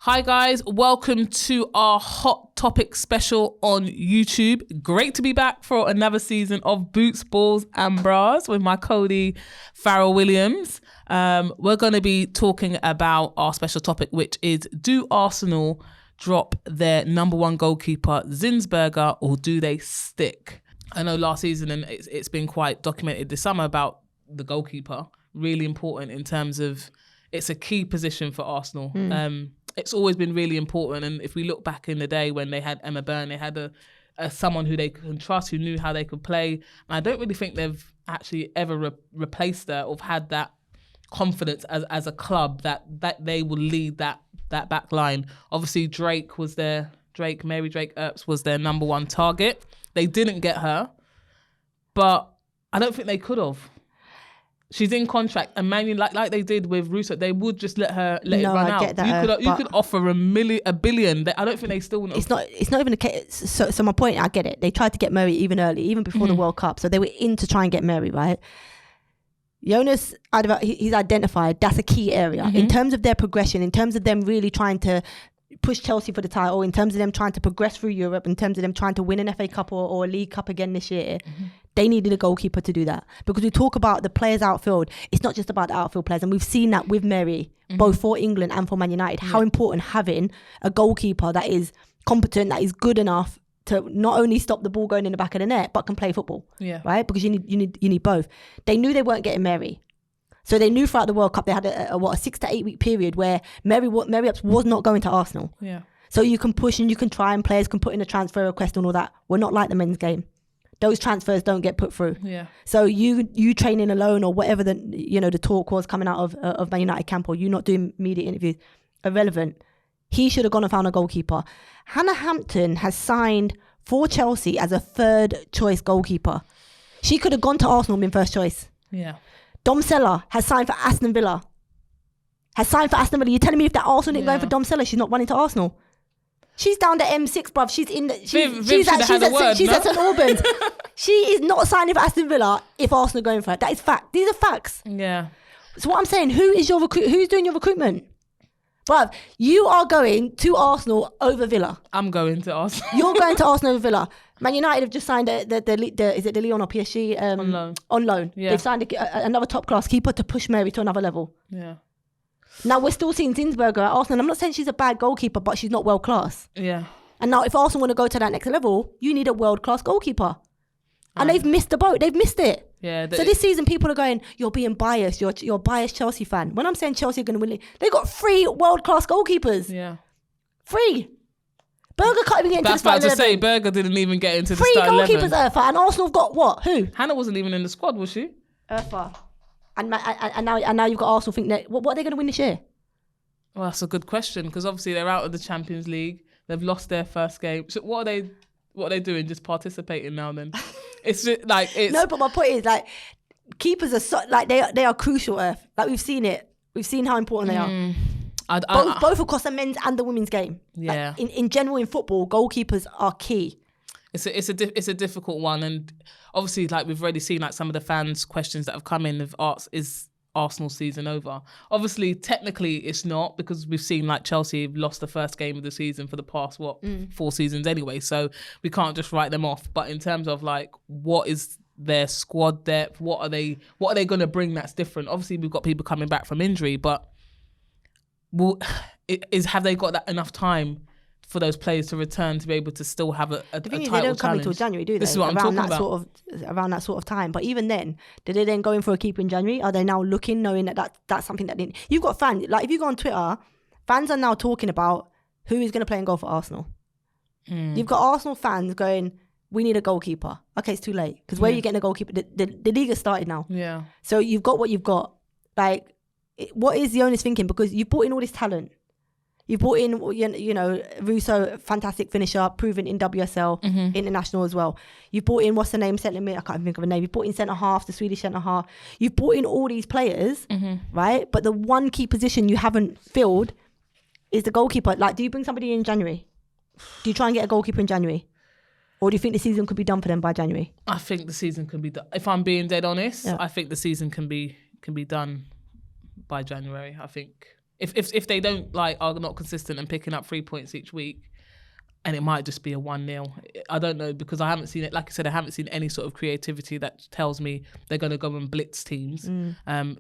Hi guys, welcome to our Hot Topic special on YouTube. Great to be back for another season of Boots, Balls and Bras with my Cody Fara Williams. We're going to be talking about our special topic, which is, do Arsenal drop their number one goalkeeper Zinsberger, or do they stick? I know last season, and it's been quite documented this summer, about the goalkeeper. Really important in terms of, it's a key position for Arsenal. It's always been really important, and if we look back in the day when they had Emma Byrne, they had a someone who they can trust, who knew how they could play. And I don't really think they've actually ever replaced her or had that confidence as a club that they will lead that back line. Obviously, Mary Drake Earps was their number one target. They didn't get her, but I don't think they could have. She's in contract, and Man United, like they did with Russo, they would just let it run out. Get that, you could offer $1 billion. I don't think they still want. It's not even a case. So my point, I get it. They tried to get Mary even early, even before the World Cup. So they were in to try and get Mary, right? Jonas, he's identified that's a key area in terms of their progression, in terms of them really trying to push Chelsea for the title, in terms of them trying to progress through Europe, in terms of them trying to win an FA Cup or a League Cup again this year. They needed a goalkeeper to do that, because we talk about the players outfield. It's not just about the outfield players, and we've seen that with Mary, both for England and for Man United, how important having a goalkeeper that is competent, that is good enough to not only stop the ball going in the back of the net, but can play football. Yeah. Right? Because you need both. They knew they weren't getting Mary. So they knew throughout the World Cup they had a 6 to 8 week period where Mary Earps was not going to Arsenal. Yeah. So you can push and you can try, and players can put in a transfer request and all that. We're not like the men's game. Those transfers don't get put through. Yeah. So you training alone, or whatever the talk was coming out of Man United camp, or you not doing media interviews, irrelevant. He should have gone and found a goalkeeper. Hannah Hampton has signed for Chelsea as a third choice goalkeeper. She could have gone to Arsenal and been first choice. Yeah. Dom Sella has signed for Aston Villa. You're telling me if that Arsenal didn't go for Dom Sella, she's not running to Arsenal? She's down the M6, bruv. She's in. She's at St Albans. She is not signing for Aston Villa if Arsenal are going for it. That is fact. These are facts. Yeah. So what I'm saying, who's doing your recruitment? Bruv, you are going to Arsenal over Villa. I'm going to Arsenal. You're going to Arsenal over Villa. Man United have just signed is it the Lyon or PSG? On loan. Yeah. They've signed another top class keeper to push Mary to another level. Yeah. Now we're still seeing Zinsberger at Arsenal. I'm not saying she's a bad goalkeeper, but she's not world class. Yeah. And now if Arsenal want to go to that next level, you need a world class goalkeeper. And they've missed the boat. They've missed it. Yeah. So this season people are going, you're being biased. You're a biased Chelsea fan. When I'm saying Chelsea are going to win it, they got 3 world class goalkeepers. Yeah. 3. Berger can't even get into the starting 11. That's about to say, Berger didn't even get into the starting 11. 3 goalkeepers, Eartha, and Arsenal have got what? Who? Hannah wasn't even in the squad, was she? Eartha. And now you've got Arsenal think that, what are they going to win this year? Well, that's a good question, because obviously they're out of the Champions League. They've lost their first game. So what are they doing? Just participating now then? It's just like it's no, but my point is, like, keepers are they are crucial, Earth. Like, we've seen it. We've seen how important they are. Both across the men's and the women's game. Yeah. Like, in general, in football, goalkeepers are key. It's a difficult one, and obviously, like, we've already seen, like, some of the fans' questions that have come in of is Arsenal season over. Obviously, technically it's not, because we've seen, like, Chelsea have lost the first game of the season for the past 4 seasons anyway, so we can't just write them off. But in terms of, like, what is their squad depth, what are they going to bring that's different? Obviously we've got people coming back from injury, but have they got that enough time for those players to return to be able to still have a title challenge? They don't come until January, do they? This is what I'm talking about. Around that sort of time. But even then, did they then go in for a keeper in January? Are they now looking, knowing that's something that didn't... You've got fans, like, if you go on Twitter, fans are now talking about who is going to play and goal for Arsenal. You've got Arsenal fans going, we need a goalkeeper. Okay, it's too late. Because where are you getting a goalkeeper? The league has started now. Yeah. So you've got what you've got. Like, what is the owners thinking? Because you've brought in all this talent. You've brought in, Russo, fantastic finisher, proven in WSL, international as well. You've brought in, what's the name, centre mid? I can't even think of a name. You've brought in centre half, the Swedish centre half. You've brought in all these players, right? But the one key position you haven't filled is the goalkeeper. Like, do you bring somebody in January? Do you try and get a goalkeeper in January? Or do you think the season could be done for them by January? I think the season can be done. If I'm being dead honest, I think the season can be done by January. I think If they don't are not consistent and picking up 3 points each week, and it might just be a 1-0. I don't know, because I haven't seen it. Like I said, I haven't seen any sort of creativity that tells me they're going to go and blitz teams.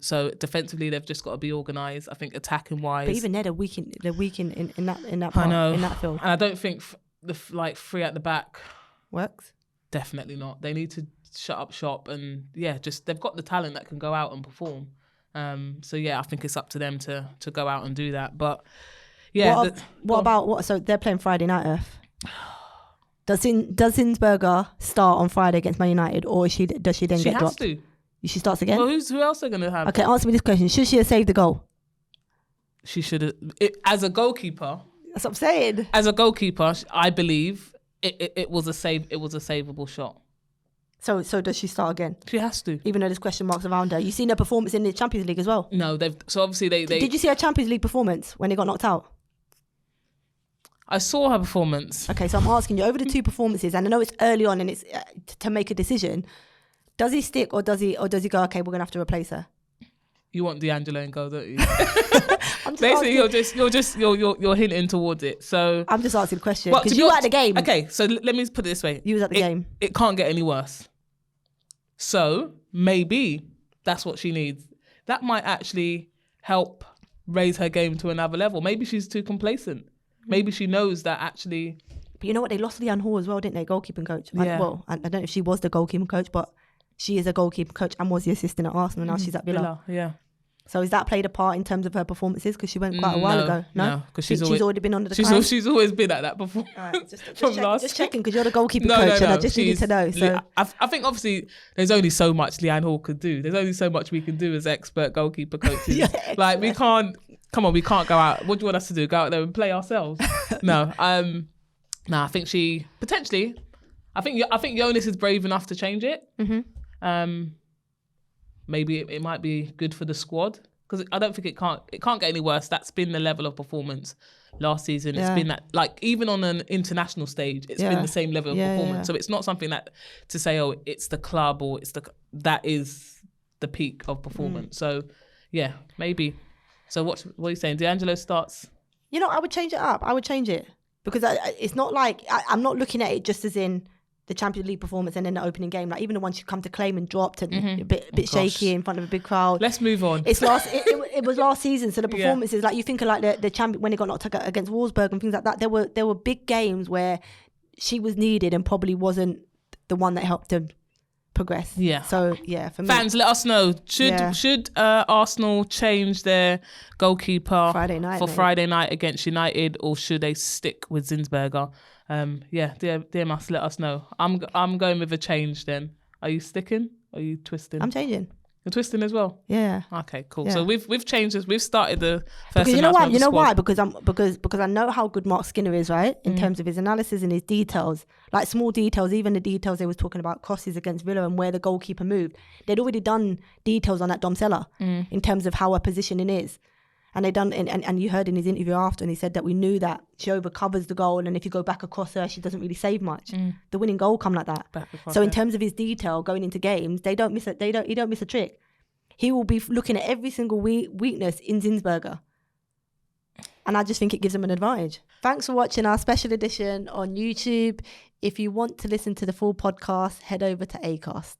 So defensively, they've just got to be organised. I think attacking wise, but even they're weak in that part, in that field. And I don't think the three at the back works. Definitely not. They need to shut up shop and just they've got the talent that can go out and perform. So I think it's up to them to go out and do that. But so they're playing Friday night, Earth. Does Zinsberger start on Friday against Man United, or does she then get dropped? She has to. She starts again? Well, who else are going to have? Okay, answer me this question. Should she have saved the goal? She should have. As a goalkeeper. That's what I'm saying. As a goalkeeper, I believe it was a save. It was a savable shot. So does she start again? She has to. Even though there's question marks around her. You seen her performance in the Champions League as well? No, so obviously they. Did you see her Champions League performance when they got knocked out? I saw her performance. Okay, so I'm asking you, over the two performances, and I know it's early on and it's to make a decision, does he stick or does he go, okay, we're going to have to replace her? You want D'Angelo and go, don't you? Basically, you're hinting towards it. So I'm just asking the question, because you were at the game. Okay, so let me put it this way. You was at the game. It can't get any worse. So maybe that's what she needs. That might actually help raise her game to another level. Maybe she's too complacent. Maybe she knows that actually. But you know what? They lost Leanne Hall as well, didn't they? Goalkeeping coach. Yeah. I don't know if she was the goalkeeping coach, but she is a goalkeeping coach and was the assistant at Arsenal. Now she's at Villa. Yeah. So has that played a part in terms of her performances? Because she went quite a while ago. No, because she's already been under the decline. She's always been at that before. Right, just checking, because you're the goalkeeping coach, and I just needed to know. So I think obviously there's only so much Leanne Hall could do. There's only so much we can do as expert goalkeeper coaches. We can't. Come on, we can't go out. What do you want us to do? Go out there and play ourselves? No. I think she potentially. I think Jonas is brave enough to change it. Maybe it might be good for the squad, because I don't think it can't get any worse. That's been the level of performance last season. It's been that, even on an international stage, it's been the same level of performance. So it's not something that to say, oh, it's the club or that is the peak of performance. So maybe. So what are you saying? D'Angelo starts? I would change it up. I would change it, because it's not like I'm not looking at it just as in the Champions League performance and then the opening game. Even the one she come to claim and dropped and a bit shaky in front of a big crowd. Let's move on. It was last season, so the performances you think of the champion when they got knocked out against Wolfsburg and things like that. There were big games where she was needed and probably wasn't the one that helped them progress. Yeah. So for me, fans, let us know. Should Arsenal change their goalkeeper Friday night against United, or should they stick with Zinsberger? They must let us know. I'm going with a change then. Are you sticking? Are you twisting? I'm changing. You're twisting as well? Yeah. Okay, cool. Yeah. So we've changed this. We've started the first. Because you know why? Because I know how good Mark Skinner is, right? In terms of his analysis and his details, like small details, even the details they was talking about crosses against Villa and where the goalkeeper moved. They'd already done details on that Dom Sella in terms of how her positioning is. And they done, and you heard in his interview after, and he said that we knew that she overcovers the goal, and if you go back across her, she doesn't really save much. The winning goal come like that. So in terms of his detail going into games, he don't miss a trick. He will be looking at every single weakness in Zinsberger, and I just think it gives him an advantage. Thanks for watching our special edition on YouTube. If you want to listen to the full podcast, head over to Acast.